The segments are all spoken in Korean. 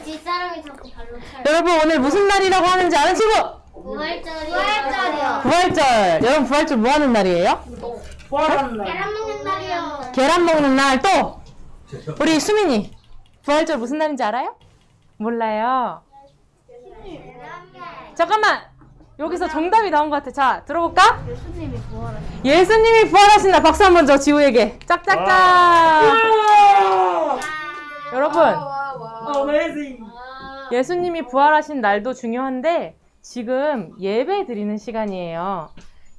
뒷사람이 자꾸 발로 차요. 여러분 오늘 무슨 날이라고 하는지 아는 친구? 부활절이요. 부활절. 여러분 부활절 뭐 하는 날이에요? 부활하는 날. 계란 먹는 날이요. 계란 먹는 날. 또 우리 수민이 부활절 무슨 날인지 알아요? 몰라요. 잠깐만. 여기서 정답이 나온 것 같아. 자, 들어볼까? 예수님이 부활하신. 예수님이 부활하신 날. 박수 한번 줘, 지우에게. 짝짝짝. 여러분, 어메이징. 예수님이 부활하신 날도 중요한데 지금 예배 드리는 시간이에요.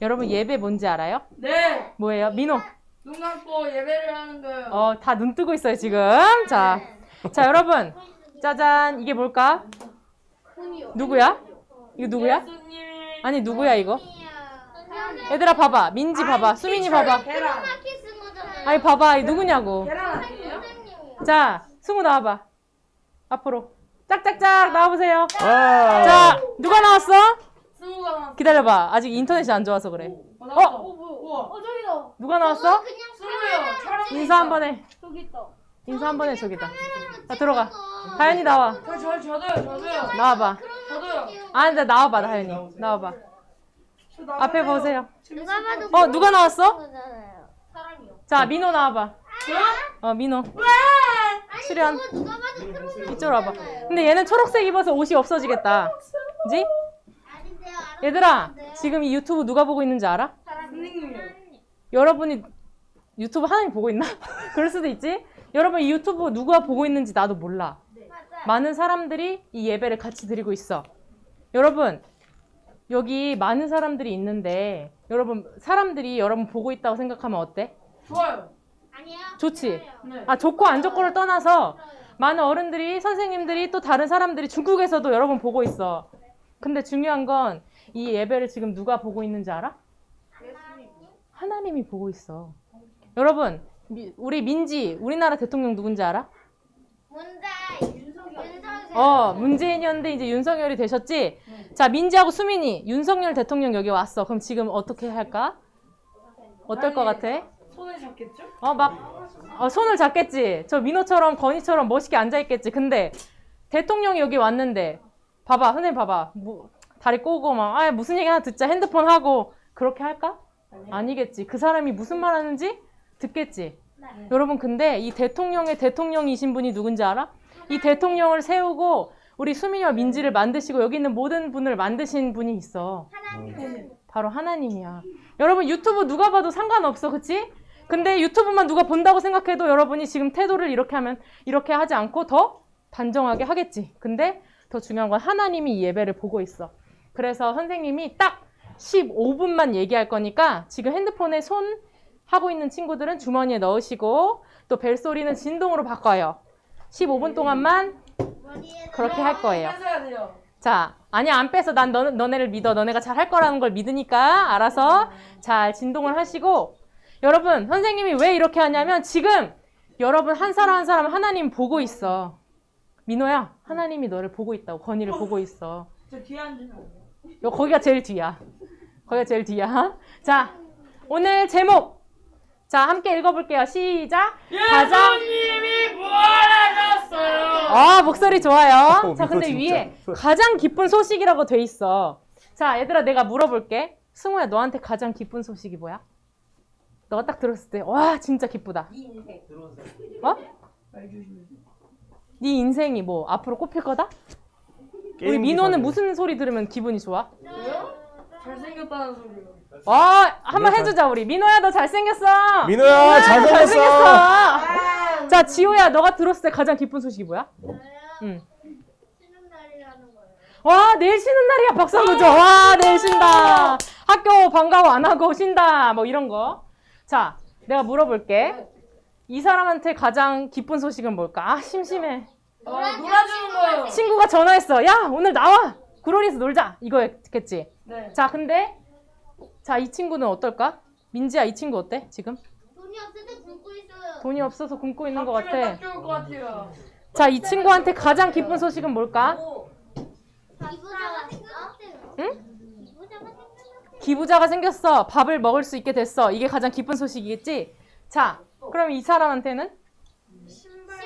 여러분 예배 뭔지 알아요? 네. 뭐예요? 민호. 눈 감고 예배를 하는 거예요. 다 눈 뜨고 있어요, 지금. 자, 여러분. 짜잔. 이게 뭘까? 누구야? 이거 누구야? 예수님이 아니, 누구야, 이거? 얘들아, 봐봐. 민지 봐봐. 수민이 봐봐. 계란. 아니, 봐봐. 이거 누구냐고. 계란 아니에요? 자, 승우 나와봐. 앞으로. 짝짝짝 나와보세요. 와. 자, 누가 나왔어? 스무가 나왔어. 기다려봐. 아직 인터넷이 안 좋아서 그래. 나왔어. 우와. 저기다. 누가 나왔어? 스무요. 촬영. 인사 한 번 해. 저기 있다. 인사 한 번 해, 저기다. 자, 들어가. 다현이 나와. 저도요. 나와봐. 저도요. 아, 근데 나와봐, 다현이. 나와봐. 앞에 보세요. 누가 봐도 누가 나왔어? 거잖아요. 사람이요. 자, 민호 나와봐. 민호. 출연. 누가 봐도 그런 이쪽으로 와봐. 근데 얘는 초록색 입어서 옷이 없어지겠다. 그지? 아닌데요. 얘들아, 지금 이 유튜브 누가 보고 있는지 알아? 선생님이요. 여러분이 유튜브 하나님 보고 있나? 그럴 수도 있지? 여러분 이 유튜브 누가 보고 있는지 나도 몰라. 많은 사람들이 이 예배를 같이 드리고 있어. 여러분, 여기 많은 사람들이 있는데 여러분 사람들이 여러분 보고 있다고 생각하면 어때? 좋아요. 아니요. 좋지? 네. 좋고 안 좋고를 떠나서 많은 어른들이, 선생님들이, 또 다른 사람들이 중국에서도 여러분 보고 있어. 근데 중요한 건 이 예배를 지금 누가 보고 있는지 알아? 하나님이 보고 있어. 여러분, 우리 민지, 우리나라 대통령 누군지 알아? 문재인이었는데 이제 윤석열이 되셨지? 자, 민지하고 수민이 윤석열 대통령 여기 왔어. 그럼 지금 어떻게 할까? 어떨 것 같아? 손을 잡겠죠? 손을 잡겠지. 저 민호처럼 건희처럼 멋있게 앉아있겠지. 근데 대통령이 여기 왔는데 봐봐, 선생님 봐봐. 다리 꼬고 막 무슨 얘기 하나 듣자 핸드폰 하고 그렇게 할까? 아니겠지. 그 사람이 무슨 말 하는지 듣겠지. 여러분 근데 이 대통령의 대통령이신 분이 누군지 알아? 이 대통령을 세우고 우리 수민이와 민지를 만드시고 여기 있는 모든 분을 만드신 분이 있어. 바로 하나님이야. 여러분 유튜브 누가 봐도 상관없어. 그치? 근데 유튜브만 누가 본다고 생각해도 여러분이 지금 태도를 이렇게 하면 이렇게 하지 않고 더 단정하게 하겠지. 근데 더 중요한 건 하나님이 이 예배를 보고 있어. 그래서 선생님이 딱 15분만 얘기할 거니까 지금 핸드폰에 손 하고 있는 친구들은 주머니에 넣으시고 또 벨소리는 진동으로 바꿔요. 15분 동안만 그렇게 할 거예요. 하셔야 돼요. 자, 아니야 안 빼서 난 너네를 믿어. 너네가 잘 할 거라는 걸 믿으니까 알아서 잘 진동을 하시고 여러분 선생님이 왜 이렇게 하냐면 지금 여러분 한 사람 한 사람 하나님 보고 있어. 민호야 하나님이 너를 보고 있다고. 건이를 보고 있어. 저 뒤에 앉으세요. 거기가 제일 뒤야. 거기가 제일 뒤야. 자, 오늘 제목. 자, 함께 읽어볼게요. 시작. 예수님이 부활하셨어요. 목소리 좋아요. 자, 근데 진짜. 위에 가장 기쁜 소식이라고 돼 있어. 자, 얘들아, 내가 물어볼게. 승우야, 너한테 가장 기쁜 소식이 뭐야? 너가 딱 들었을 때, 와, 진짜 기쁘다. 어? 네 인생이 뭐 앞으로 꼽힐 거다? 우리 민호는 무슨 소리 들으면 기분이 좋아? 잘생겼다는 소리요. 한번 해주자 우리. 민호야 너 잘생겼어. 민호야 잘생겼어. 자 지호야 너가 들었을 때 가장 기쁜 소식이 뭐야? 응. 쉬는 날이라는 거예요. 와 내일 쉬는 날이야. 박수 한번 줘. 와 내일 쉰다. 학교 방과후 안 하고 쉰다. 뭐 이런 거. 자 내가 물어볼게. 이 사람한테 가장 기쁜 소식은 뭘까? 심심해. 놀아주는 거예요. 친구가 전화했어. 야 오늘 나와. 구로리에서 놀자. 이거였겠지. 네. 자 근데 자 이 친구는 어떨까? 민지야 이 친구 어때 지금? 돈이 없어서 굶고 있어요. 돈이 없어서 굶고 있는 것 딱 같아. 좋을 것 같아요. 자 이 친구한테 가장 기쁜 소식은 뭘까? 기부자가 생겼어요. 응? 기부자가 생겼어요. 기부자가 생겼어. 밥을 먹을 수 있게 됐어. 이게 가장 기쁜 소식이겠지? 자 그럼 이 사람한테는? 신발을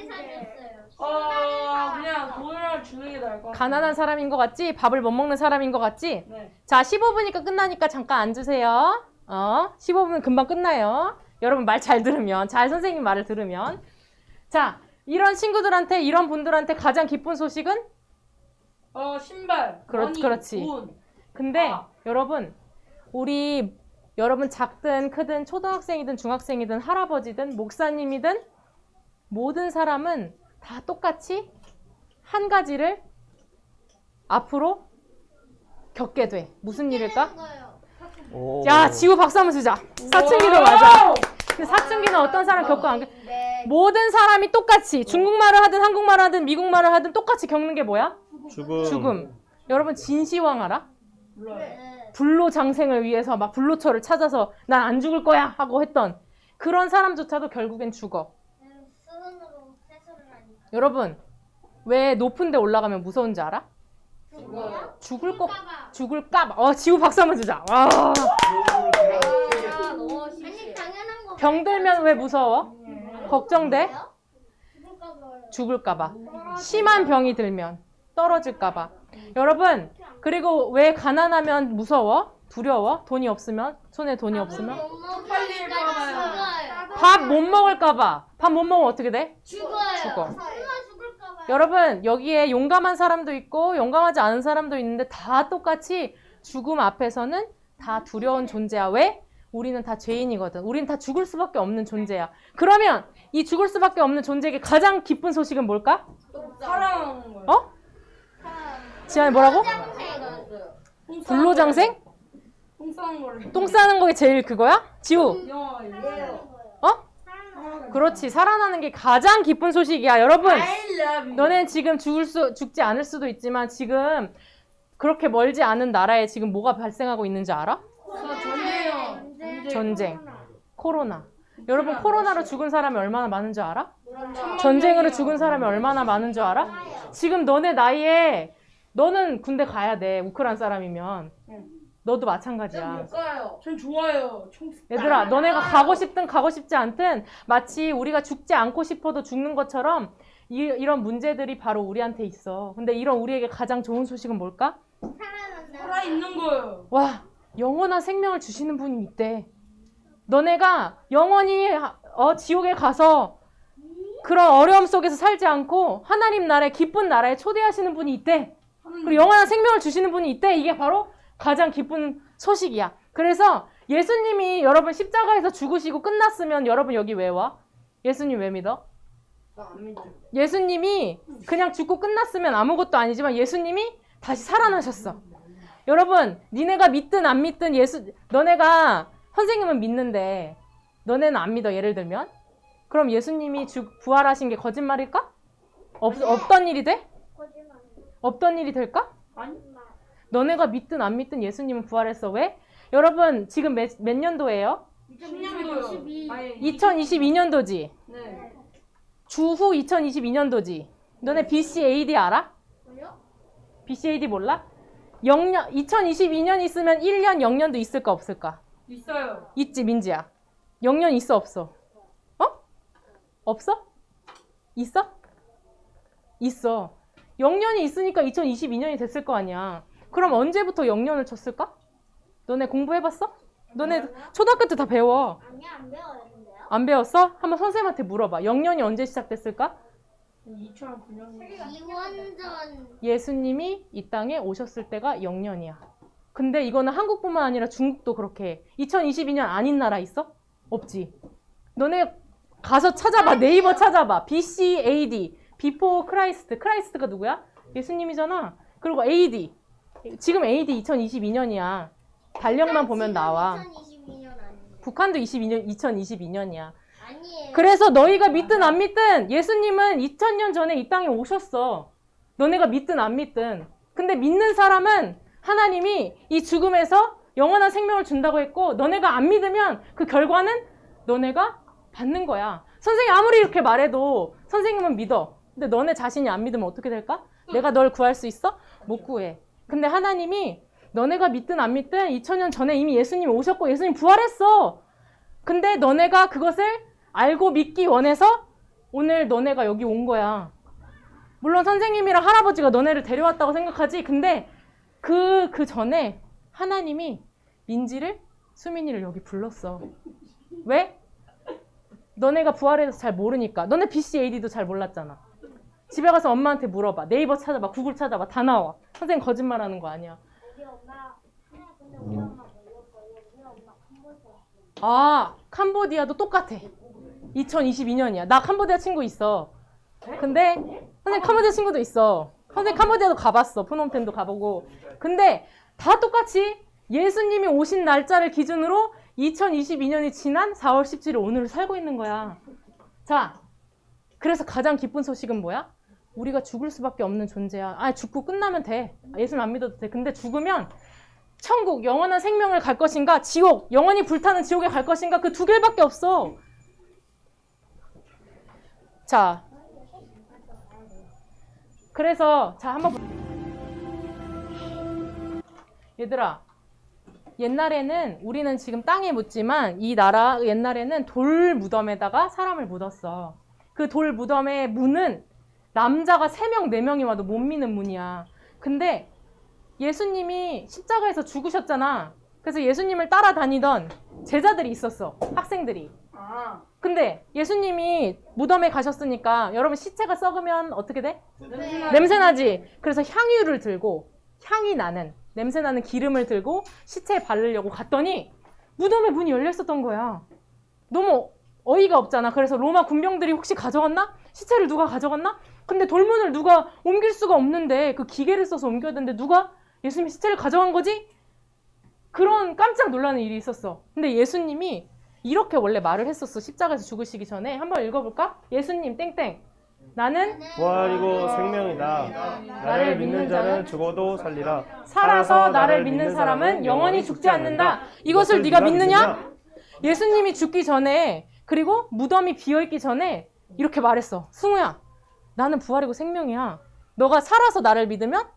사줬어요. 그냥 돈을 주는 게 나을 것 같아. 가난한 사람인 것 같지? 밥을 못 먹는 사람인 것 같지? 네. 자, 15분이니까 끝나니까 잠깐 앉으세요. 15분 금방 끝나요. 여러분 말 잘 들으면, 잘 선생님 말을 들으면. 자, 이런 친구들한테, 이런 분들한테 가장 기쁜 소식은? 신발. 머니, 그렇지. 돈. 근데 여러분, 여러분 작든 크든 초등학생이든 중학생이든 할아버지든 목사님이든 모든 사람은 다 똑같이 한 가지를 앞으로 겪게 돼. 무슨 일일까? 오. 야, 지우 박수 한번 주자. 사춘기도 맞아. 근데 사춘기는 어떤 사람 겪고 안 겪... 모든 사람이 똑같이 중국말을 하든 한국말을 하든 미국말을 하든 똑같이 겪는 게 뭐야? 죽음. 여러분 진시황 알아? 몰라요. 불로장생을 위해서 막 불로초를 찾아서 난 안 죽을 거야 하고 했던 그런 사람조차도 결국엔 죽어. 수능으로 세수를 하니까. 여러분 왜 높은 데 올라가면 무서운지 알아? 죽어요? 죽을까? 지우 박수 한번 주자. 와. 아니 당연한 거. 병들면 왜 무서워? 걱정돼? 죽을까 봐요. 죽을까 봐. 심한 병이 들면 떨어질까 봐. 여러분 그리고 왜 가난하면 무서워? 두려워? 돈이 없으면? 손에 돈이 없으면? 밥 못 먹을까 봐. 밥 못 먹으면 어떻게 돼? 죽어요. 죽어. 엄마 죽을까 봐요. 여러분 여기에 용감한 사람도 있고 용감하지 않은 사람도 있는데 다 똑같이 죽음 앞에서는 다 두려운 존재야. 왜? 우리는 다 죄인이거든. 우리는 다 죽을 수밖에 없는 존재야. 그러면 이 죽을 수밖에 없는 존재에게 가장 기쁜 소식은 뭘까? 살아나는 거예요. 어? 지안이 뭐라고? 불로장생? 똥 싸는 거를. 똥 싸는 거게 제일 그거야? 지우. 영화 이거예요. 그렇지. 살아나는 게 가장 기쁜 소식이야. 여러분 I love you. 너넨 지금 죽지 않을 수도 있지만 지금 그렇게 멀지 않은 나라에 지금 뭐가 발생하고 있는지 알아? 전쟁이요. 전쟁. 코로나. 여러분 코로나로 죽은 사람이 얼마나 많은 줄 알아? 전쟁으로 죽은 사람이 얼마나 많은 줄 알아? 지금 너네 나이에 너는 군대 가야 돼. 우크라이나 사람이면. 너도 마찬가지야. 못 가요. 전 좋아요. 얘들아 너네가 가고 싶든 가고 싶지 않든 마치 우리가 죽지 않고 싶어도 죽는 것처럼 이런 문제들이 바로 우리한테 있어. 근데 이런 우리에게 가장 좋은 소식은 뭘까? 살아 있는 거예요. 와, 영원한 생명을 주시는 분이 있대. 너네가 영원히 지옥에 가서 그런 어려움 속에서 살지 않고 하나님 나라의 기쁜 나라에 초대하시는 분이 있대. 그리고 영원한 생명을 주시는 분이 있대. 이게 바로 가장 기쁜 소식이야. 그래서 예수님이 여러분 십자가에서 죽으시고 끝났으면 여러분 여기 왜 와? 예수님 왜 믿어? 나안 믿어. 예수님이 그냥 죽고 끝났으면 아무것도 아니지만 예수님이 다시 살아나셨어. 여러분 니네가 믿든 안 믿든 너네가 선생님은 믿는데 너네는 안 믿어. 예를 들면 그럼 예수님이 부활하신 게 거짓말일까? 없던 일이 돼? 없던 일이 될까? 아니. 너네가 믿든 안 믿든 예수님은 부활했어. 왜? 여러분 지금 몇 년도예요? 2022. 2022년도지. 네. 주후 2022년도지. 너네 BC AD 알아? BC AD 몰라? 2022년 있으면 1년 0년도 있을까 없을까? 있어요. 있지 민지야. 0년 있어 없어? 없어? 있어? 있어. 0년이 있으니까 2022년이 됐을 거 아니야. 그럼 언제부터 0년을 쳤을까? 너네 공부해봤어? 너네 초등학교 때 다 배워. 아니 안 배웠는데요. 안 배웠어? 한번 선생님한테 물어봐. 0년이 언제 시작됐을까? 2009년. 이원전 예수님이 이 땅에 오셨을 때가 0년이야. 근데 이거는 한국뿐만 아니라 중국도 그렇게 해. 2022년 아닌 나라 있어? 없지. 너네 가서 찾아봐. 네이버 찾아봐. BC AD. Before Christ. 크라이스트가 누구야? 예수님이잖아. 그리고 AD. 지금 AD 2022년이야. 달력만 보면 나와. 2022년 아닌데. 북한도 2022년이야. 아니에요. 그래서 너희가 믿든 안 믿든 예수님은 2000년 전에 이 땅에 오셨어. 너네가 믿든 안 믿든. 근데 믿는 사람은 하나님이 이 죽음에서 영원한 생명을 준다고 했고 너네가 안 믿으면 그 결과는 너네가 받는 거야. 선생님 아무리 이렇게 말해도 선생님은 믿어. 근데 너네 자신이 안 믿으면 어떻게 될까? 내가 널 구할 수 있어? 못 구해. 근데 하나님이 너네가 믿든 안 믿든 2000년 전에 이미 예수님이 오셨고 예수님 부활했어. 근데 너네가 그것을 알고 믿기 원해서 오늘 너네가 여기 온 거야. 물론 선생님이랑 할아버지가 너네를 데려왔다고 생각하지. 근데 그 전에 하나님이 민지를, 수민이를 여기 불렀어. 왜? 너네가 부활에 대해서 잘 모르니까. 너네 BCAD도 잘 몰랐잖아. 집에 가서 엄마한테 물어봐. 네이버 찾아봐. 구글 찾아봐. 다 나와. 선생님 거짓말하는 거 아니야. 우리 엄마 근데 우리 엄마 몰랐어요. 우리 엄마 컴퓨터. 아, 캄보디아도 똑같아. 2022년이야. 나 캄보디아 친구 있어. 근데 선생님 캄보디아 친구도 있어. 선생님 캄보디아도 가봤어. 푸놈펜도 가보고. 근데 다 똑같이 예수님이 오신 날짜를 기준으로 2022년이 지난 4월 17일 오늘을 살고 있는 거야. 자, 그래서 가장 기쁜 소식은 뭐야? 우리가 죽을 수밖에 없는 존재야. 아, 죽고 끝나면 돼. 예수님 안 믿어도 돼. 근데 죽으면 천국, 영원한 생명을 갈 것인가? 지옥, 영원히 불타는 지옥에 갈 것인가? 그 두 길밖에 없어. 자, 그래서 자 한번 얘들아, 옛날에는 우리는 지금 땅에 묻지만 이 나라 옛날에는 돌 무덤에다가 사람을 묻었어. 그 돌 무덤의 문은 남자가 3명, 4명이 와도 못 미는 문이야. 근데 예수님이 십자가에서 죽으셨잖아. 그래서 예수님을 따라다니던 제자들이 있었어. 학생들이. 아, 근데 예수님이 무덤에 가셨으니까 여러분 시체가 썩으면 어떻게 돼? 냄새나. 냄새나지. 그래서 향유를 들고 향이 나는 냄새나는 기름을 들고 시체에 바르려고 갔더니 무덤의 문이 열려 있었던 거야. 너무 어이가 없잖아. 그래서 로마 군병들이 혹시 가져갔나? 시체를 누가 가져갔나? 근데 돌문을 누가 옮길 수가 없는데 그 기계를 써서 옮겨야 되는데 누가 예수님의 시체를 가져간 거지? 그런 깜짝 놀라는 일이 있었어. 근데 예수님이 이렇게 원래 말을 했었어. 십자가에서 죽으시기 전에. 한번 읽어볼까? 예수님 땡땡. 나는 부활이고 생명이다. 나를 믿는 자는 죽어도 살리라. 살아서 나를 믿는 사람은 영원히 죽지 않는다. 이것을 네가 믿느냐? 예수님이 죽기 전에 그리고 무덤이 비어있기 전에 이렇게 말했어. 승우야, 나는 부활이고 생명이야. 너가 살아서 나를 믿으면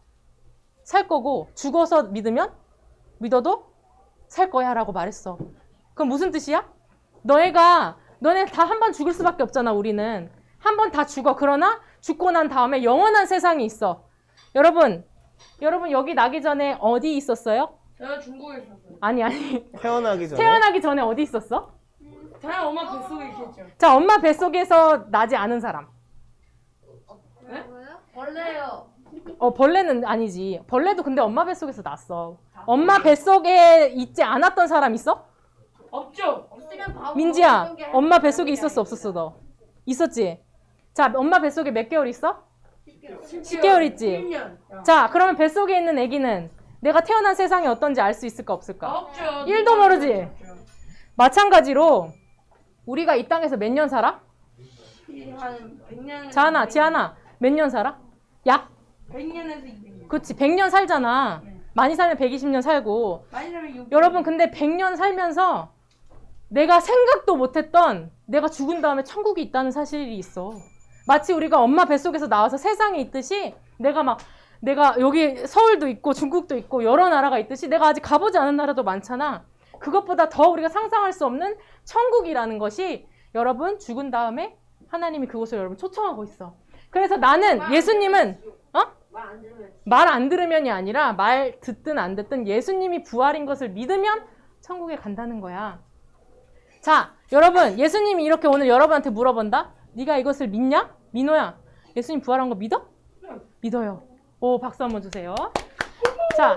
살 거고 죽어서 믿어도 살 거야 라고 말했어. 그럼 무슨 뜻이야? 너네 다 한 번 죽을 수밖에 없잖아. 우리는 한 번 다 죽어. 그러나 죽고 난 다음에 영원한 세상이 있어. 여러분 여기 나기 전에 어디 있었어요? 제가 중국에 있었어요. 아니 태어나기 전에 태어나기 전에 어디 있었어? 저랑 엄마 뱃속에 있겠죠. 자, 엄마 뱃속에서 나지 않은 사람. 뭐요? 원래요. 벌레는 아니지. 벌레도 근데 엄마 뱃속에서 났어. 엄마 뱃속에 있지 않았던 사람 있어? 없죠. 없으면 바보. 민지야, 엄마 뱃속에 있었어, 없었어, 너? 있었지? 자, 엄마 뱃속에 몇 개월 있어? 10개월 있지? 1년. 자, 그러면 뱃속에 있는 아기는 내가 태어난 세상이 어떤지 알 수 있을까, 없을까? 없죠. 1도 모르지? 마찬가지로 우리가 이 땅에서 몇 년 살아? 한 100년. 지하나, 몇 년 살아? 약? 100년에서 200년. 그치, 100년 살잖아. 많이 살면 120년 살고. 많이 살면 600년. 여러분, 근데 100년 살면서 내가 생각도 못했던 내가 죽은 다음에 천국이 있다는 사실이 있어. 마치 우리가 엄마 뱃속에서 나와서 세상에 있듯이 내가 여기 서울도 있고 중국도 있고 여러 나라가 있듯이 내가 아직 가보지 않은 나라도 많잖아. 그것보다 더 우리가 상상할 수 없는 천국이라는 것이 여러분 죽은 다음에 하나님이 그곳을 여러분 초청하고 있어. 그래서 나는 예수님은 말 안 들으면이 아니라 말 듣든 안 듣든 예수님이 부활인 것을 믿으면 천국에 간다는 거야. 자, 여러분 예수님이 이렇게 오늘 여러분한테 물어본다. 네가 이것을 믿냐? 민호야, 예수님 부활한 거 믿어? 믿어요. 오, 박수 한번 주세요. 자,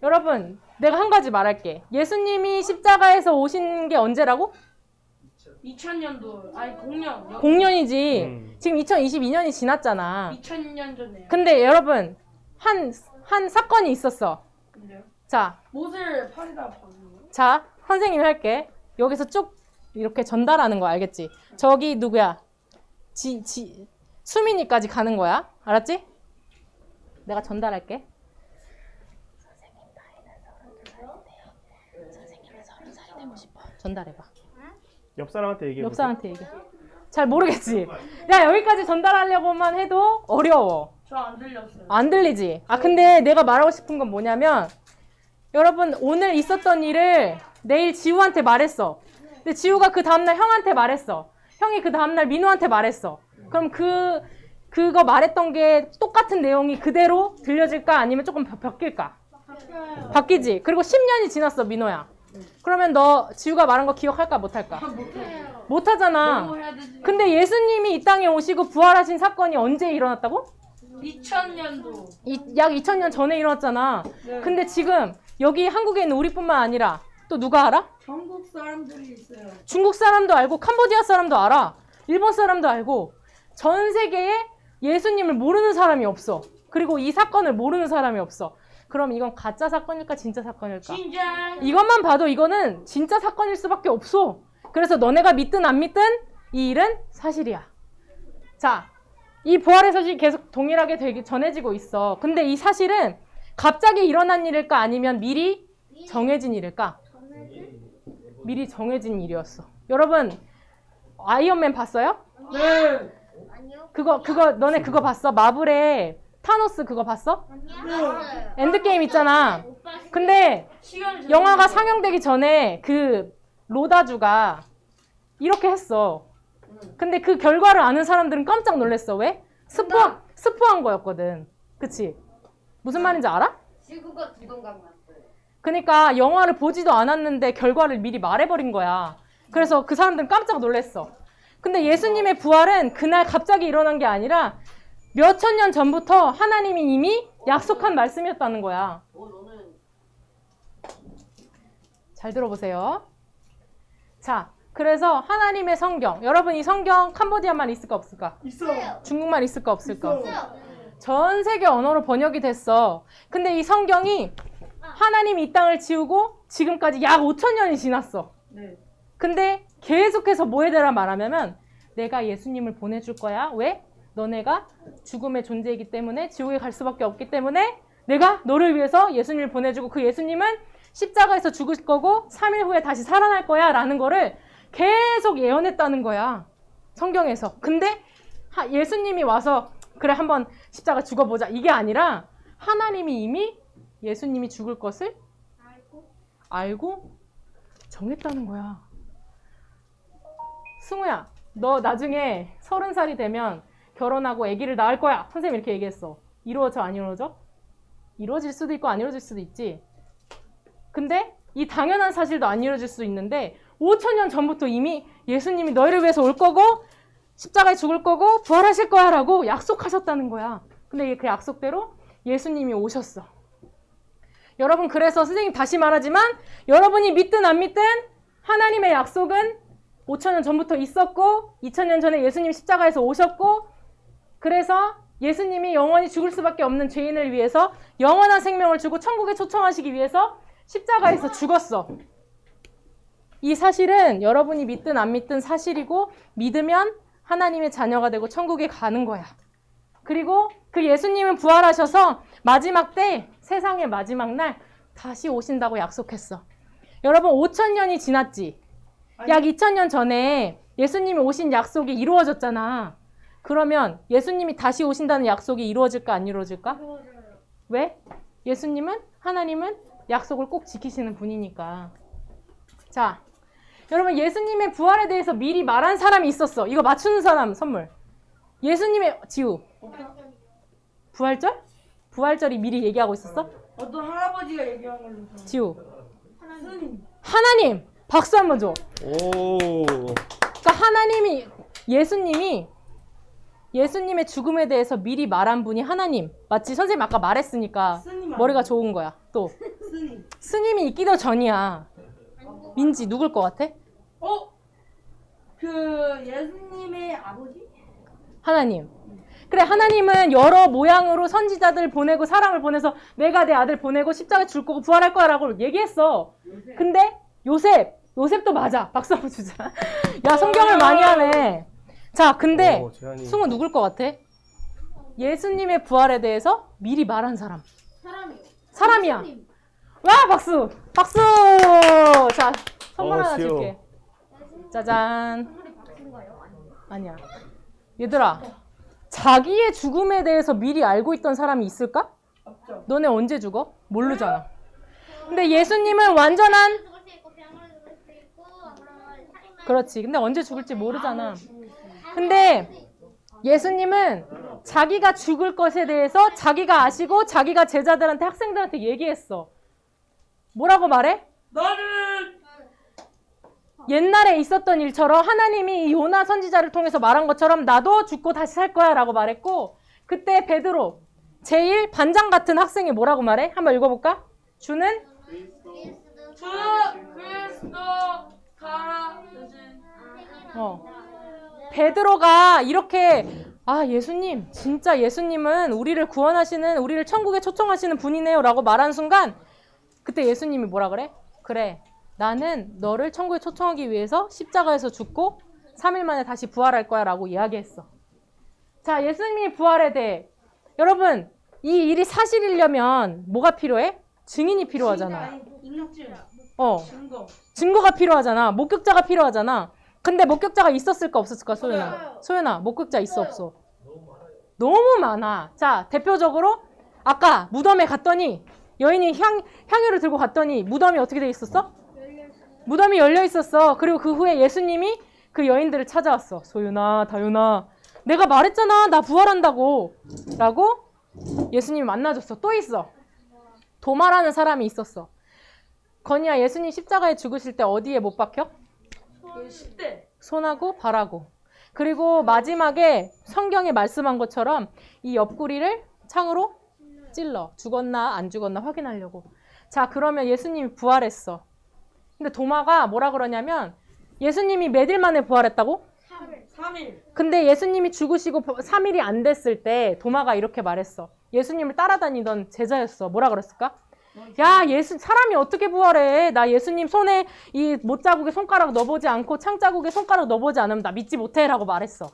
여러분 내가 한 가지 말할게. 예수님이 십자가에서 오신 게 언제라고? 2000년도 아니 0년. 0년이지. 지금 2022년이 지났잖아. 2000년 전에요. 근데 여러분 한 사건이 있었어. 근데요? 자, 못을 팔다 박는 거. 자, 선생님이 할게. 여기서 쭉 이렇게 전달하는 거 알겠지? 저기 누구야? 수민이까지 가는 거야. 알았지? 내가 전달할게. 선생님 나이는 32살인데요. 선생님은 30살이 되고 싶어. 전달해봐. 옆 사람한테 얘기해. 옆 사람한테 얘기해. 잘 모르겠지? 야, 여기까지 전달하려고만 해도 어려워. 저 안 들렸어요. 안 들리지? 근데 내가 말하고 싶은 건 뭐냐면 여러분 오늘 있었던 일을 내일 지우한테 말했어. 근데 지우가 그 다음날 형한테 말했어. 형이 그 다음날 민우한테 말했어. 그럼 그 그거 말했던 게 똑같은 내용이 그대로 들려질까 아니면 조금 바뀔까? 바뀌지. 그리고 10년이 지났어, 민호야. 그러면 너 지우가 말한 거 기억할까 못할까? 못해요. 못하잖아. 메모해야 되지. 근데 예수님이 이 땅에 오시고 부활하신 사건이 언제 일어났다고? 2000년도. 약 2000년 전에 일어났잖아. 네. 근데 지금 여기 한국에 있는 우리뿐만 아니라 또 누가 알아? 전국 사람들이 있어요. 중국 사람도 알고 캄보디아 사람도 알아. 일본 사람도 알고 전 세계에 예수님을 모르는 사람이 없어. 그리고 이 사건을 모르는 사람이 없어. 그럼 이건 가짜 사건일까 진짜 사건일까? 진짜. 이것만 봐도 이거는 진짜 사건일 수밖에 없어. 그래서 너네가 믿든 안 믿든 이 일은 사실이야. 자, 이 부활의 소식이 계속 동일하게 전해지고 있어. 근데 이 사실은 갑자기 일어난 일일까 아니면 미리 정해진 일일까? 미리 정해진 일이었어. 여러분 아이언맨 봤어요? 네. 아니요. 너네 그거 봤어? 마블의 타노스 그거 봤어? 아니요. 엔드게임 있잖아. 근데 시간이 영화가 상영되기 전에 그 로다주가 이렇게 했어. 근데 그 결과를 아는 사람들은 깜짝 놀랐어. 왜? 스포한 거였거든. 그치? 무슨 말인지 알아? 지구가 두동강 났어요. 그러니까 영화를 보지도 않았는데 결과를 미리 말해버린 거야. 그래서 그 사람들은 깜짝 놀랐어. 근데 예수님의 부활은 그날 갑자기 일어난 게 아니라 몇천 년 전부터 하나님이 이미 약속한 말씀이었다는 거야. 잘 들어보세요. 자, 그래서 하나님의 성경. 여러분 이 성경 캄보디아만 있을까 없을까? 있어. 중국말 있을까 없을까? 있어. 전 세계 언어로 번역이 됐어. 근데 이 성경이 하나님이 이 땅을 지우고 지금까지 약 5,000년이 지났어. 네. 근데 계속해서 뭐에 대라 말하면 내가 예수님을 보내줄 거야. 왜? 너네가 죽음의 존재이기 때문에 지옥에 갈 수밖에 없기 때문에 내가 너를 위해서 예수님을 보내주고 그 예수님은 십자가에서 죽을 거고 3일 후에 다시 살아날 거야 라는 거를 계속 예언했다는 거야. 성경에서. 근데 예수님이 와서 그래 한번 십자가 죽어보자 이게 아니라 하나님이 이미 예수님이 죽을 것을 알고 정했다는 거야. 승우야, 너 나중에 30살이 되면 결혼하고 아기를 낳을 거야. 선생님 이렇게 얘기했어. 이루어져 안 이루어져? 이루어질 수도 있고 안 이루어질 수도 있지. 근데 이 당연한 사실도 안 이루어질 수 있는데 5,000년 전부터 이미 예수님이 너희를 위해서 올 거고 십자가에 죽을 거고 부활하실 거야 라고 약속하셨다는 거야. 근데 그 약속대로 예수님이 오셨어. 여러분 그래서 선생님 다시 말하지만 여러분이 믿든 안 믿든 하나님의 약속은 5,000년 전부터 있었고 2,000년 전에 예수님 십자가에서 오셨고 그래서 예수님이 영원히 죽을 수밖에 없는 죄인을 위해서 영원한 생명을 주고 천국에 초청하시기 위해서 십자가에서 죽었어. 이 사실은 여러분이 믿든 안 믿든 사실이고 믿으면 하나님의 자녀가 되고 천국에 가는 거야. 그리고 그 예수님은 부활하셔서 마지막 때 세상의 마지막 날 다시 오신다고 약속했어. 여러분 5,000년이 지났지. 약 2,000년 전에 예수님이 오신 약속이 이루어졌잖아. 그러면 예수님이 다시 오신다는 약속이 이루어질까 안 이루어질까? 왜? 예수님은 하나님은 약속을 꼭 지키시는 분이니까. 자, 여러분 예수님의 부활에 대해서 미리 말한 사람이 있었어. 이거 맞추는 사람 선물. 예수님의 지우. 부활절? 부활절이 미리 얘기하고 있었어? 어떤 할아버지가 얘기한 걸로. 지우. 스님. 하나님. 박수 한번 줘. 오. 그러니까 예수님의 죽음에 대해서 미리 말한 분이 하나님. 맞지? 선생님 아까 말했으니까 스님 머리가 좋은 거야. 또 스님. 스님이 있기도 전이야. 민지 누굴 것 같아? 그 예수님의 아버지? 하나님. 그래 하나님은 여러 모양으로 선지자들 보내고 사람을 보내서 내가 내 아들 보내고 십자가에 줄 거고 부활할 거야 라고 얘기했어. 근데 요셉도 맞아. 박수 한번 주자. 야 성경을 많이 하네. 자 근데 재환이. 승우 누굴 것 같아? 예수님의 부활에 대해서 미리 말한 사람. 사람이야. 와 박수. 박수. 자 선물 하나 지우. 줄게. 짜잔. 아니야. 얘들아 자기의 죽음에 대해서 미리 알고 있던 사람이 있을까? 없죠. 너네 언제 죽어? 모르잖아. 근데 예수님은 완전한 죽을 수 있고 병으로 죽을 수 있고 그러면 살인마 그렇지. 근데 언제 죽을지 모르잖아. 근데 예수님은 자기가 죽을 것에 대해서 자기가 아시고 자기가 제자들한테 학생들한테 얘기했어. 뭐라고 말해? 나는 옛날에 있었던 일처럼 하나님이 이 요나 선지자를 통해서 말한 것처럼 나도 죽고 다시 살 거야 라고 말했고, 그때 베드로 제일 반장 같은 학생이 뭐라고 말해? 한번 읽어볼까? 주는 주 그리스도 가라 대신 베드로가 이렇게 예수님 진짜 예수님은 우리를 구원하시는, 우리를 천국에 초청하시는 분이네요 라고 말한 순간 그때 예수님이 뭐라 그래? 그래, 나는 너를 천국에 초청하기 위해서 십자가에서 죽고 3일 만에 다시 부활할 거야 라고 이야기했어. 자, 예수님이 부활에 대해 여러분, 이 일이 사실이려면 뭐가 필요해? 증인이 필요하잖아. 인력질 증거. 증거가 필요하잖아. 목격자가 필요하잖아. 근데 목격자가 있었을까 없었을까, 소연아? 소연아, 목격자 있어 없어? 너무 많아. 자, 대표적으로 아까 무덤에 갔더니 여인이 향유를 들고 갔더니 무덤이 어떻게 돼 있었어? 무덤이 열려 있었어. 그리고 그 후에 예수님이 그 여인들을 찾아왔어. 소윤아, 다윤아, 내가 말했잖아. 나 부활한다고. 라고 예수님이 만나줬어. 또 있어. 도마라는 사람이 있었어. 건이야, 예수님 십자가에 죽으실 때 어디에 못 박혀? 10대. 손하고 발하고. 그리고 마지막에 성경에 말씀한 것처럼 이 옆구리를 창으로 찔러. 죽었나 안 죽었나 확인하려고. 자, 그러면 예수님이 부활했어. 근데 도마가 뭐라 그러냐면 예수님이 몇 일 만에 부활했다고? 3일. 근데 예수님이 죽으시고 3일이 안 됐을 때 도마가 이렇게 말했어. 예수님을 따라다니던 제자였어. 뭐라 그랬을까? 야, 사람이 어떻게 부활해? 나 예수님 손에 이 못자국에 손가락 넣어보지 않고 창자국에 손가락 넣어보지 않으면 나 믿지 못해 라고 말했어.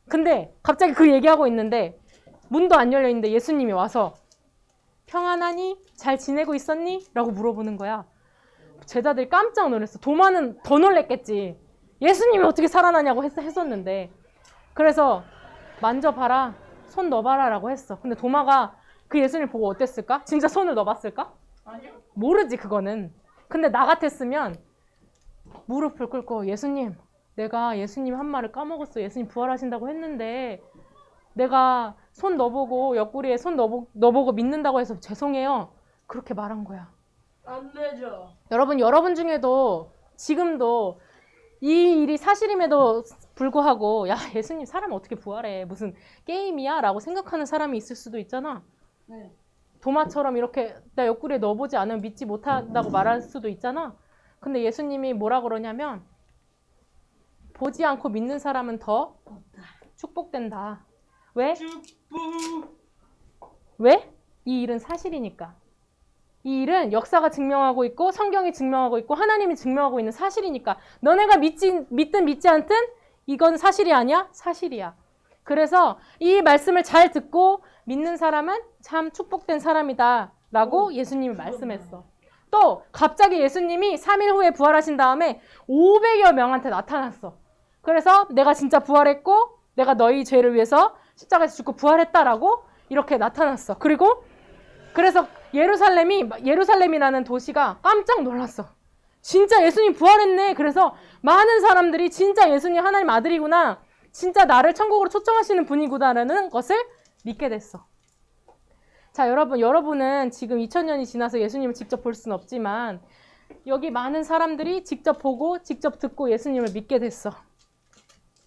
근데 갑자기 그 얘기하고 있는데 문도 안 열려 있는데 예수님이 와서 평안하니? 잘 지내고 있었니? 라고 물어보는 거야. 제자들이 깜짝 놀랐어. 도마는 더 놀랬겠지. 예수님이 어떻게 살아나냐고 했었는데. 그래서 만져봐라, 손 넣어봐라 라고 했어. 근데 도마가 그 예수님 보고 어땠을까? 진짜 손을 넣어봤을까? 아니요. 모르지, 그거는. 근데 나 같았으면 무릎을 꿇고 예수님, 내가 예수님 한 말을 까먹었어. 예수님 부활하신다고 했는데 내가 손 넣어보고 옆구리에 손 넣어보고 믿는다고 해서 죄송해요. 그렇게 말한 거야. 안 되죠. 여러분 중에도 지금도 이 일이 사실임에도 불구하고 야, 예수님 사람 어떻게 부활해? 무슨 게임이야? 라고 생각하는 사람이 있을 수도 있잖아. 네. 도마처럼 이렇게 나 옆구리에 넣어보지 않으면 믿지 못한다고 말할 수도 있잖아. 근데 예수님이 뭐라 그러냐면 보지 않고 믿는 사람은 더 축복된다. 왜? 왜? 이 일은 사실이니까. 이 일은 역사가 증명하고 있고 성경이 증명하고 있고 하나님이 증명하고 있는 사실이니까. 너네가 믿든 믿지 않든 이건 사실이 아니야? 사실이야. 그래서 이 말씀을 잘 듣고 믿는 사람은 참 축복된 사람이다 라고 예수님이 말씀했어. 또 갑자기 예수님이 3일 후에 부활하신 다음에 500여 명한테 나타났어. 그래서 내가 진짜 부활했고 내가 너희 죄를 위해서 십자가에서 죽고 부활했다라고 이렇게 나타났어. 그래서 예루살렘이라는 도시가 깜짝 놀랐어. 진짜 예수님 부활했네. 그래서 많은 사람들이 진짜 예수님 하나님 아들이구나. 진짜 나를 천국으로 초청하시는 분이구나라는 것을 믿게 됐어. 자, 여러분은 지금 2000년이 지나서 예수님을 직접 볼 수는 없지만 여기 많은 사람들이 직접 보고 직접 듣고 예수님을 믿게 됐어.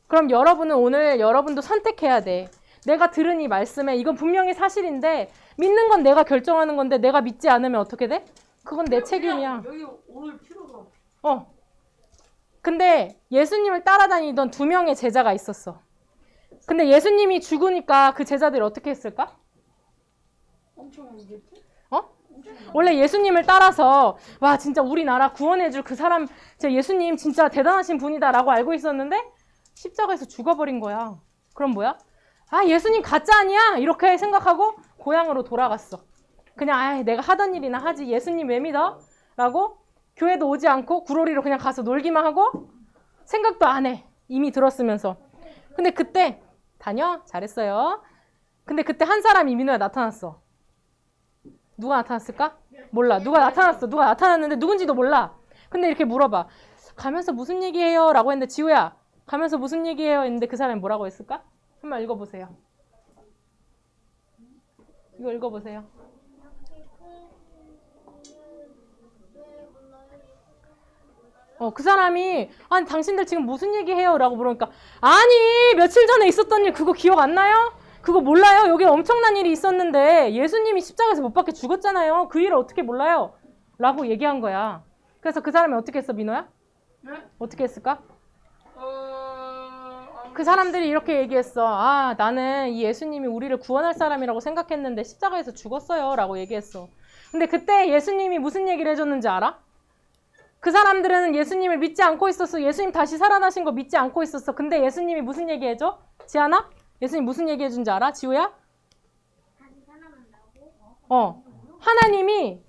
그럼 여러분은 오늘 여러분도 선택해야 돼. 내가 들은 이 말씀에 이건 분명히 사실인데 믿는 건 내가 결정하는 건데 내가 믿지 않으면 어떻게 돼? 그건 내 책임이야. 여기 올 필요가. 근데 예수님을 따라다니던 2명의 제자가 있었어. 근데 예수님이 죽으니까 그 제자들이 어떻게 했을까? 엄청 오겠지? 원래 예수님을 따라서 와 진짜 우리나라 구원해줄 그 사람 진짜 예수님 진짜 대단하신 분이다 라고 알고 있었는데 십자가에서 죽어버린 거야. 그럼 뭐야? 아, 예수님 가짜 아니야? 이렇게 생각하고 고향으로 돌아갔어. 그냥 내가 하던 일이나 하지 예수님 왜 믿어? 라고 교회도 오지 않고 구로리로 그냥 가서 놀기만 하고 생각도 안 해. 이미 들었으면서. 근데 그때 다녀? 잘했어요. 근데 그때 한 사람이 민호야 나타났어. 누가 나타났을까? 몰라. 누가 나타났는데 누군지도 몰라. 근데 이렇게 물어봐. 가면서 무슨 얘기해요? 라고 했는데 지우야 가면서 무슨 얘기해요? 했는데 그 사람이 뭐라고 했을까? 한번 읽어보세요. 이거 읽어보세요. 그 사람이 아니 당신들 지금 무슨 얘기해요? 라고 물으니까 아니 며칠 전에 있었던 일 그거 기억 안 나요? 그거 몰라요? 여기 엄청난 일이 있었는데 예수님이 십자가에서 못 박혀 죽었잖아요. 그 일을 어떻게 몰라요? 라고 얘기한 거야. 그래서 그 사람이 어떻게 했어, 민호야? 네? 어떻게 했을까? 그 사람들이 이렇게 얘기했어. 아, 나는 이 예수님이 우리를 구원할 사람이라고 생각했는데 십자가에서 죽었어요. 라고 얘기했어. 근데 그때 예수님이 무슨 얘기를 해줬는지 알아? 그 사람들은 예수님을 믿지 않고 있었어. 예수님 다시 살아나신 거 믿지 않고 있었어. 근데 예수님이 무슨 얘기 해줘? 지아나? 예수님 무슨 얘기 해준지 알아? 지우야? 다시 살아난다고? 하나님이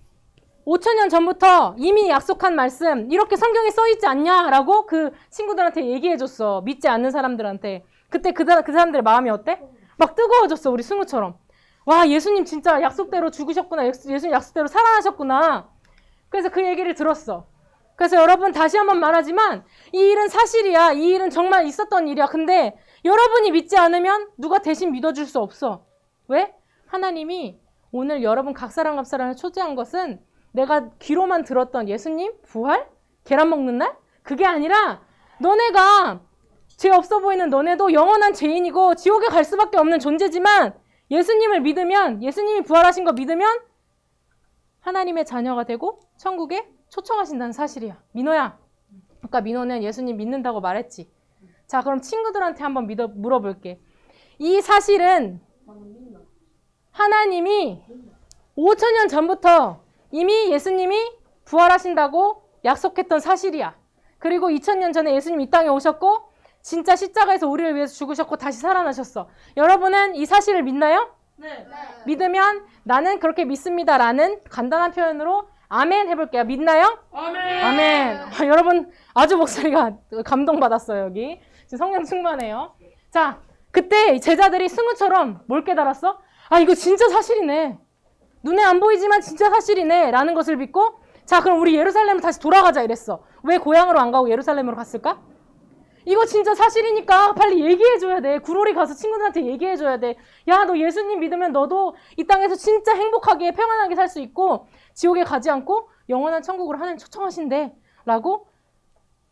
5,000년 전부터 이미 약속한 말씀 이렇게 성경에 써있지 않냐라고 그 친구들한테 얘기해줬어. 믿지 않는 사람들한테. 그때 그 사람들의 마음이 어때? 막 뜨거워졌어. 우리 승우처럼. 와, 예수님 진짜 약속대로 죽으셨구나. 예수님 약속대로 살아나셨구나. 그래서 그 얘기를 들었어. 그래서 여러분 다시 한번 말하지만 이 일은 사실이야. 이 일은 정말 있었던 일이야. 근데 여러분이 믿지 않으면 누가 대신 믿어줄 수 없어. 왜? 하나님이 오늘 여러분 각 사람을 초대한 것은 내가 귀로만 들었던 예수님 부활? 계란 먹는 날? 그게 아니라 너네가 죄 없어 보이는 너네도 영원한 죄인이고 지옥에 갈 수밖에 없는 존재지만 예수님을 믿으면 예수님이 부활하신 거 믿으면 하나님의 자녀가 되고 천국에 초청하신다는 사실이야. 민호야. 아까 민호는 예수님 믿는다고 말했지. 자, 그럼 친구들한테 한번 물어볼게. 이 사실은 하나님이 5,000년 전부터 이미 예수님이 부활하신다고 약속했던 사실이야. 그리고 2,000년 전에 예수님 이 땅에 오셨고 진짜 십자가에서 우리를 위해서 죽으셨고 다시 살아나셨어. 여러분은 이 사실을 믿나요? 네. 믿으면 나는 그렇게 믿습니다라는 간단한 표현으로 아멘 해볼게요. 믿나요? 아멘. 아멘. 여러분 아주 목소리가 감동받았어요. 여기 지금 성령 충만해요. 자, 그때 제자들이 승우처럼 뭘 깨달았어? 아, 이거 진짜 사실이네. 눈에 안 보이지만 진짜 사실이네 라는 것을 믿고 자, 그럼 우리 예루살렘으로 다시 돌아가자 이랬어. 왜 고향으로 안 가고 예루살렘으로 갔을까? 이거 진짜 사실이니까 빨리 얘기해줘야 돼. 구로리 가서 친구들한테 얘기해줘야 돼. 야, 너 예수님 믿으면 너도 이 땅에서 진짜 행복하게 평안하게 살 수 있고 지옥에 가지 않고 영원한 천국으로 하나님 초청하신대 라고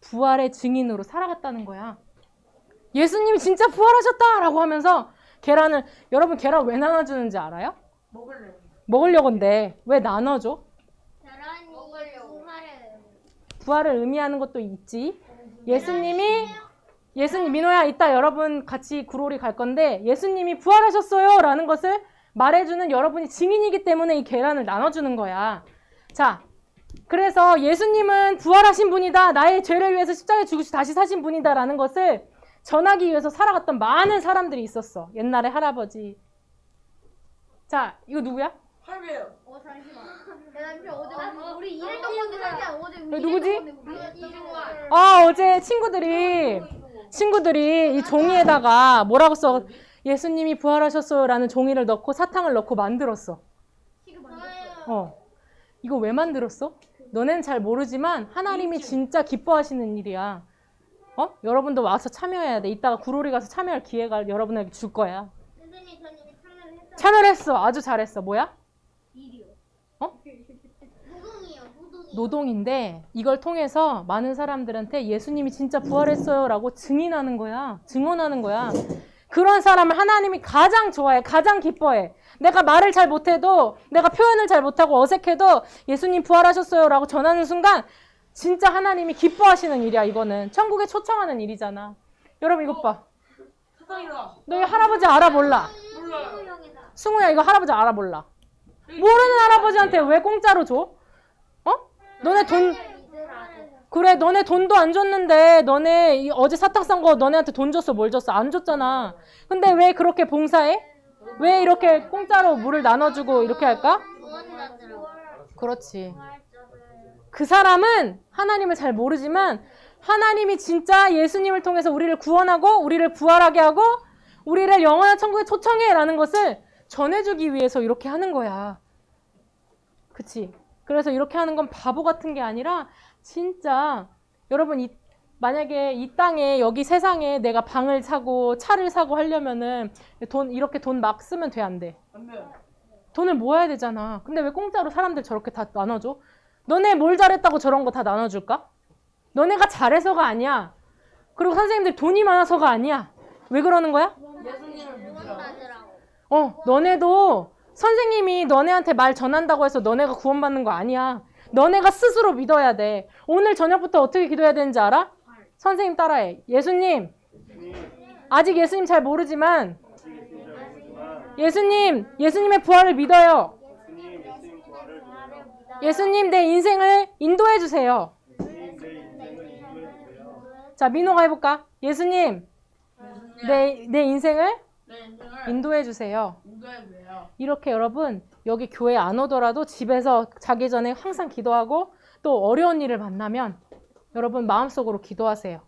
부활의 증인으로 살아갔다는 거야. 예수님이 진짜 부활하셨다 라고 하면서 계란을, 여러분 계란 왜 나눠주는지 알아요? 먹을래. 먹으려고인데 왜 나눠줘? 계란이 부활을 의미하는 것도 있지. 예수님 민호야 이따 여러분 같이 구로리 갈 건데 예수님이 부활하셨어요 라는 것을 말해주는 여러분이 증인이기 때문에 이 계란을 나눠주는 거야. 자, 그래서 예수님은 부활하신 분이다. 나의 죄를 위해서 십자가에 죽으시 다시 사신 분이다 라는 것을 전하기 위해서 살아갔던 많은 사람들이 있었어. 옛날에 할아버지. 자, 이거 누구야? 할배요. 잠시만. 어제 우리 일했던 건데 살짝 어제 우리 누구지? 일했던 건데 이중환. 아, 어제 친구들이 이 종이에다가 뭐라고 써? 예수님이 부활하셨어요 라는 종이를 넣고 사탕을 넣고 만들었어. 이거 왜 만들었어? 너넨 잘 모르지만 하나님이 진짜 기뻐하시는 일이야. 여러분도 와서 참여해야 돼. 이따가 구로리 가서 참여할 기회가 여러분에게 줄 거야. 선생님 저녁에 참여를 했어요. 참여했어. 아주 잘했어. 뭐야? 일이요. 노동이요. 노동인데 이걸 통해서 많은 사람들한테 예수님이 진짜 부활했어요 라고 증인하는 거야. 증언하는 거야. 그런 사람을 하나님이 가장 좋아해. 가장 기뻐해. 내가 말을 잘 못해도 내가 표현을 잘 못하고 어색해도 예수님 부활하셨어요 라고 전하는 순간 진짜 하나님이 기뻐하시는 일이야. 이거는 천국에 초청하는 일이잖아. 여러분 이것 봐. 사탕이다. 너희 할아버지 알아 몰라? 몰라요. 승우야 이거 할아버지 알아 몰라? 모르는 할아버지한테 왜 공짜로 줘? 너네 돈 그래 너네 돈도 안 줬는데 너네 어제 사탕 싼 거 너네한테 돈 줬어 뭘 줬어? 안 줬잖아. 근데 왜 그렇게 봉사해? 왜 이렇게 공짜로 물을 나눠주고 이렇게 할까? 그렇지. 그 사람은 하나님을 잘 모르지만 하나님이 진짜 예수님을 통해서 우리를 구원하고 우리를 부활하게 하고 우리를 영원한 천국에 초청해 라는 것을 전해주기 위해서 이렇게 하는 거야. 그치? 그래서 이렇게 하는 건 바보 같은 게 아니라 진짜 여러분 만약에 이 땅에 여기 세상에 내가 방을 사고 차를 사고 하려면은 이렇게 돈 막 쓰면 돼, 안 돼? 안 돼요. 돈을 모아야 되잖아. 근데 왜 공짜로 사람들 저렇게 다 나눠줘? 너네 뭘 잘했다고 저런 거 다 나눠줄까? 너네가 잘해서가 아니야. 그리고 선생님들 돈이 많아서가 아니야. 왜 그러는 거야? 예수님을 믿으라고. 너네도 선생님이 너네한테 말 전한다고 해서 너네가 구원받는 거 아니야. 너네가 스스로 믿어야 돼. 오늘 저녁부터 어떻게 기도해야 되는지 알아? 선생님 따라해. 예수님. 아직 예수님 잘 모르지만 예수님의 부활을 믿어요. 예수님 내 인생을 인도해 주세요. 자, 민호가 해볼까? 예수님 내 인생을 내 인생을 인도해 주세요. 인도해 주세요. 이렇게 여러분 여기 교회 안 오더라도 집에서 자기 전에 항상 기도하고 또 어려운 일을 만나면 여러분 마음속으로 기도하세요.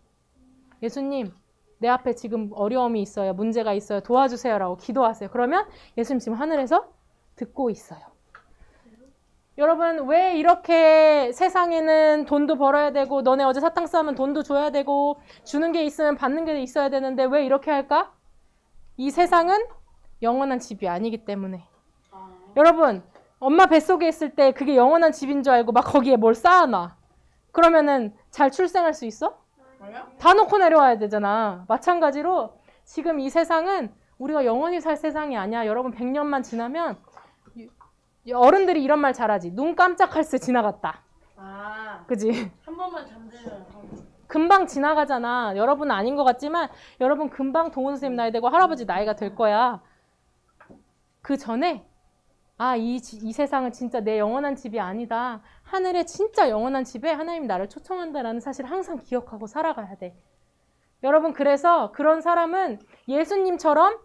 예수님 내 앞에 지금 어려움이 있어요. 문제가 있어요. 도와주세요 라고 기도하세요. 그러면 예수님 지금 하늘에서 듣고 있어요. 여러분 왜 이렇게 세상에는 돈도 벌어야 되고 너네 어제 사탕 싸면 돈도 줘야 되고 주는 게 있으면 받는 게 있어야 되는데 왜 이렇게 할까? 이 세상은 영원한 집이 아니기 때문에. 여러분 엄마 뱃속에 있을 때 그게 영원한 집인 줄 알고 막 거기에 뭘 쌓아놔. 그러면은 잘 출생할 수 있어? 뭐요? 다 놓고 내려와야 되잖아. 마찬가지로 지금 이 세상은 우리가 영원히 살 세상이 아니야. 여러분 100년만 지나면 어른들이 이런 말 잘하지. 눈 깜짝할 새 지나갔다. 아, 그지? 한 번만 잠들면 금방 지나가잖아. 여러분은 아닌 것 같지만 여러분 금방 동훈 선생님 나이 되고 할아버지 나이가 될 거야. 그 전에 이 세상은 진짜 내 영원한 집이 아니다. 하늘에 진짜 영원한 집에 하나님이 나를 초청한다라는 사실을 항상 기억하고 살아가야 돼. 여러분 그래서 그런 사람은 예수님처럼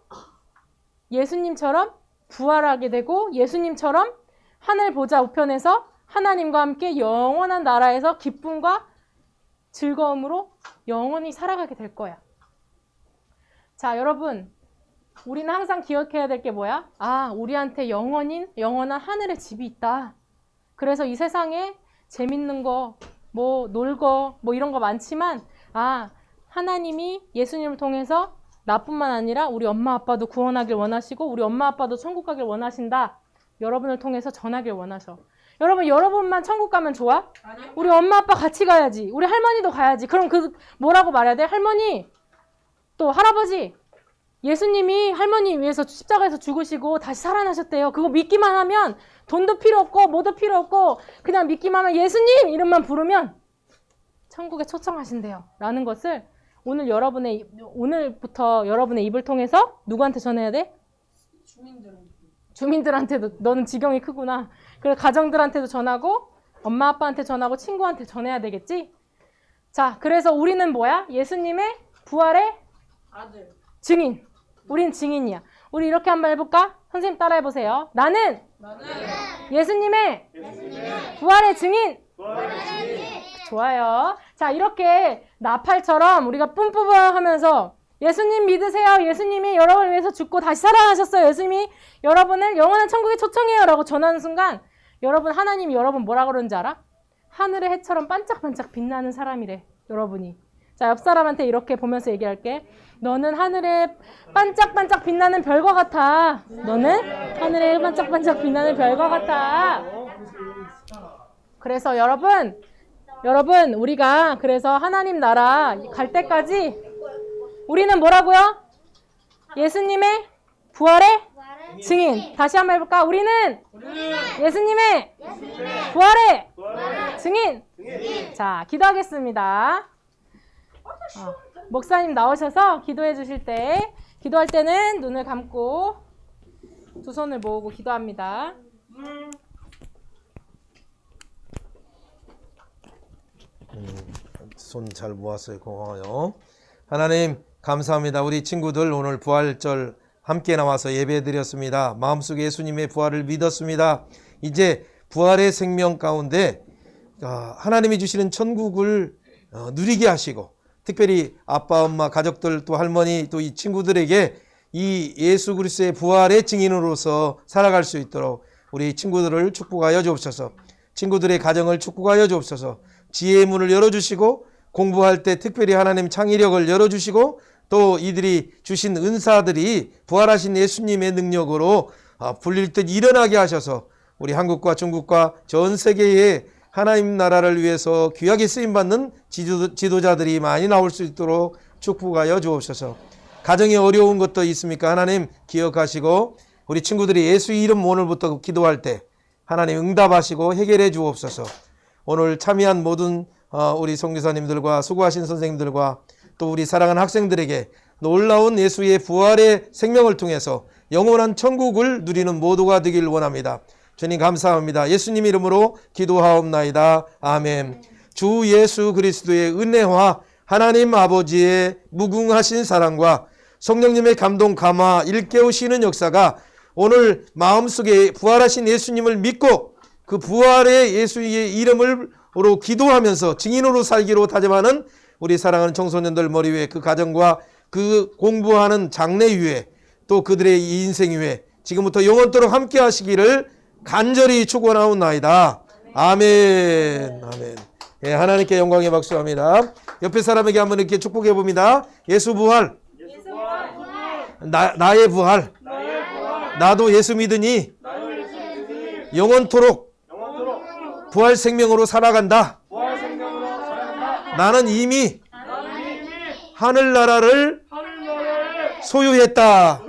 부활하게 되고 예수님처럼 하늘 보좌 우편에서 하나님과 함께 영원한 나라에서 기쁨과 즐거움으로 영원히 살아가게 될 거야. 자, 여러분 우리는 항상 기억해야 될 게 뭐야? 우리한테 영원한 하늘의 집이 있다. 그래서 이 세상에 재밌는 거, 놀 거, 이런 거 많지만 하나님이 예수님을 통해서 나뿐만 아니라 우리 엄마 아빠도 구원하길 원하시고 우리 엄마 아빠도 천국 가길 원하신다. 여러분을 통해서 전하길 원하셔. 여러분만 천국 가면 좋아? 아니요. 우리 엄마 아빠 같이 가야지. 우리 할머니도 가야지. 그럼 뭐라고 말해야 돼? 할머니, 또 할아버지, 예수님이 할머니 위해서 십자가에서 죽으시고 다시 살아나셨대요. 그거 믿기만 하면 돈도 필요 없고 뭐도 필요 없고 그냥 믿기만 하면 예수님 이름만 부르면 천국에 초청하신대요. 라는 것을 오늘부터 여러분의 입을 통해서 누구한테 전해야 돼? 주민들한테도. 너는 지경이 크구나. 그래서 가정들한테도 전하고 엄마 아빠한테 전하고 친구한테 전해야 되겠지? 자, 그래서 우리는 뭐야? 예수님의 부활의 아들. 증인. 우린 증인이야. 우리 이렇게 한번 해볼까? 선생님 따라해보세요. 나는 예수님의 부활의 증인. 좋아요. 자, 이렇게 나팔처럼 우리가 뿜뿜 하면서 예수님 믿으세요. 예수님이 여러분을 위해서 죽고 다시 살아나셨어요. 예수님이 여러분을 영원한 천국에 초청해요. 라고 전하는 순간 하나님이 여러분 뭐라 그러는지 알아? 하늘의 해처럼 반짝반짝 빛나는 사람이래. 여러분이. 자, 옆 사람한테 이렇게 보면서 얘기할게. 너는 하늘에 반짝반짝 빛나는 별과 같아. 너는 하늘에 반짝반짝 빛나는 별과 같아. 그래서 여러분 우리가 그래서 하나님 나라 갈 때까지 우리는 뭐라고요? 예수님의 부활의 증인. 다시 한번 해볼까? 우리는 예수님의 부활의 증인. 자, 기도하겠습니다. 목사님 나오셔서 기도해 주실 때, 기도할 때는 눈을 감고 두 손을 모으고 기도합니다. 손 잘 모았어요. 고마워요. 하나님 감사합니다. 우리 친구들 오늘 부활절 함께 나와서 예배 드렸습니다. 마음속에 예수님의 부활을 믿었습니다. 이제 부활의 생명 가운데 하나님이 주시는 천국을 누리게 하시고 특별히 아빠, 엄마, 가족들 또 할머니 또 이 친구들에게 이 예수 그리스도의 부활의 증인으로서 살아갈 수 있도록 우리 친구들을 축복하여 주옵소서. 친구들의 가정을 축복하여 주옵소서. 지혜의 문을 열어주시고 공부할 때 특별히 하나님 창의력을 열어주시고 또 이들이 주신 은사들이 부활하신 예수님의 능력으로 불릴 듯 일어나게 하셔서 우리 한국과 중국과 전 세계에 하나님 나라를 위해서 귀하게 쓰임받는 지도자들이 많이 나올 수 있도록 축복하여 주옵소서. 가정에 어려운 것도 있습니까? 하나님 기억하시고 우리 친구들이 예수 이름 오늘부터 기도할 때 하나님 응답하시고 해결해 주옵소서. 오늘 참여한 모든 우리 선교사님들과 수고하신 선생님들과 또 우리 사랑하는 학생들에게 놀라운 예수의 부활의 생명을 통해서 영원한 천국을 누리는 모두가 되길 원합니다. 주님 감사합니다. 예수님 이름으로 기도하옵나이다. 아멘. 주 예수 그리스도의 은혜와 하나님 아버지의 무궁하신 사랑과 성령님의 감동 감화 일깨우시는 역사가 오늘 마음속에 부활하신 예수님을 믿고 그 부활의 예수의 이름으로 기도하면서 증인으로 살기로 다짐하는 우리 사랑하는 청소년들 머리 위에 그 가정과 그 공부하는 장래 위에 또 그들의 인생 위에 지금부터 영원토록 함께 하시기를 간절히 축원하옵나이다. 아멘. 아멘. 예, 하나님께 영광의 박수합니다. 옆에 사람에게 한번 이렇게 축복해 봅니다. 예수 부활. 나의 부활. 나도 예수 믿으니 영원토록 부활 생명으로 살아간다. 나는 이미 하늘나라를 소유했다.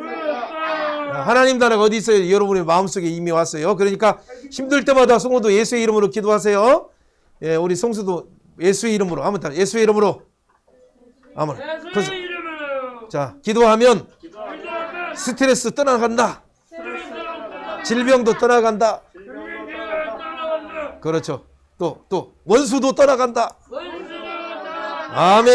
하나님 나라가 어디 있어요? 여러분의 마음속에 이미 왔어요. 그러니까 힘들 때마다 성도도 예수의 이름으로 기도하세요. 예, 우리 성수도 예수의 이름으로 한번 다 예수의 이름으로 아멘. 자, 기도하면 스트레스 떠나간다. 질병도 떠나간다. 그렇죠. 또 원수도 떠나간다. 아멘.